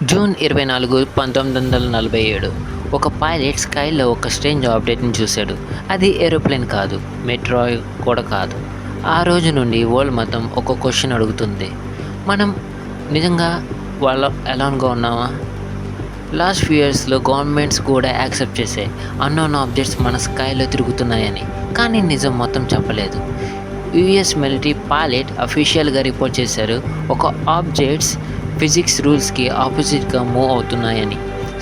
June 24, 1947 ఒక pilot స్కైలో ఒక strange ఆబ్జెక్ట్ని చూశాడు. అది ఏరోప్లేన్ కాదు, మెట్రో కూడా కాదు. ఆ రోజు నుండి వరల్డ్ మొత్తం ఒక క్వశ్చన్ అడుగుతుంది: మనం నిజంగా ఎలాన్గా ఉన్నామా? లాస్ట్ ఫ్యూ ఇయర్స్లో గవర్నమెంట్స్ కూడా యాక్సెప్ట్ చేసే అన్నోన్ ఆబ్జెక్ట్స్ మన స్కైలో తిరుగుతున్నాయని. కానీ నిజం మొత్తం చెప్పలేదు. యుఎస్ మిలిటరీ పైలట్ అఫీషియల్గా రిపోర్ట్ చేశారు, ఒక ఆబ్జెక్ట్స్ ఫిజిక్స్ రూల్స్కి ఆపోజిట్గా మూవ్ అవుతున్నాయని.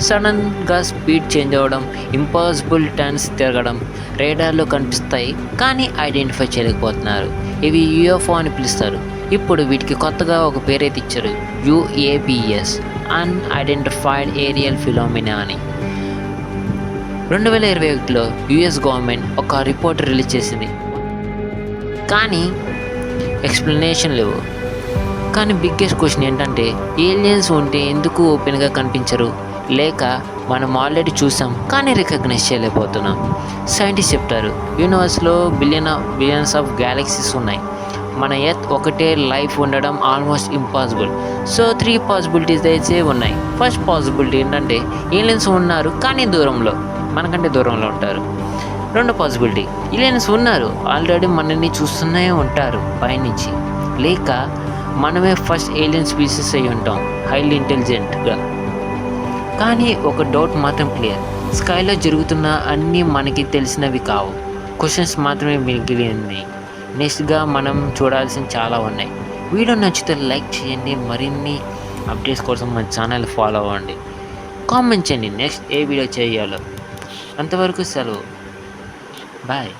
సడన్గా స్పీడ్ చేంజ్ అవ్వడం, ఇంపాసిబుల్ టర్న్స్ తిరగడం రేడార్లో కనిపిస్తాయి, కానీ ఐడెంటిఫై చేయలేకపోతున్నారు. ఇవి యూఎఫ్ఓ అని పిలుస్తారు. ఇప్పుడు వీటికి కొత్తగా ఒక పేరైతే ఇచ్చారు, యుఏపిఎస్, అన్ఐడెంటిఫైడ్ ఏరియల్ ఫినామినా అని. 2021లో యుఎస్ గవర్నమెంట్ ఒక రిపోర్ట్ రిలీజ్ చేసింది, కానీ ఎక్స్ప్లెనేషన్ లేవు. కానీ బిగ్గెస్ట్ క్వశ్చన్ ఏంటంటే, ఏలియన్స్ ఉంటే ఎందుకు ఓపెన్గా కనిపించరు? లేక మనం ఆల్రెడీ చూసాం కానీ రికగ్నైజ్ చేయలేకపోతున్నాం? సైంటిస్ట్ చెప్తారు, యూనివర్స్లో బిలియన్స్ ఆఫ్ గ్యాలక్సీస్ ఉన్నాయి. మన ఎర్త్ ఒకటే లైఫ్ ఉండడం ఆల్మోస్ట్ ఇంపాసిబుల్. సో 3 పాసిబిలిటీస్ అయితే ఉన్నాయి. ఫస్ట్ పాసిబిలిటీ ఏంటంటే, ఏలియన్స్ ఉన్నారు కానీ దూరంలో, మనకంటే దూరంలో ఉంటారు. రెండో పాసిబిలిటీ, ఏలియన్స్ ఉన్నారు, ఆల్రెడీ మనల్ని చూస్తూనే ఉంటారు పైనుంచి. లేక మనమే ఫస్ట్ ఏలియన్ స్పీసీస్ అయి ఉంటాం, హైలీ ఇంటెలిజెంట్గా. కానీ ఒక డౌట్ మాత్రం క్లియర్, స్కైలో జరుగుతున్న అన్నీ మనకి తెలిసినవి కావు, క్వశ్చన్స్ మాత్రమే మిగిలింది. నెక్స్ట్గా మనం చూడాల్సిన చాలా ఉన్నాయి. వీడియో నచ్చితే లైక్ చేయండి, మరిన్ని అప్డేట్స్ కోసం మన ఛానల్ ఫాలో అవ్వండి, కామెంట్ చేయండి నెక్స్ట్ ఏ వీడియో చేయాలో. అంతవరకు సెలవు, బాయ్.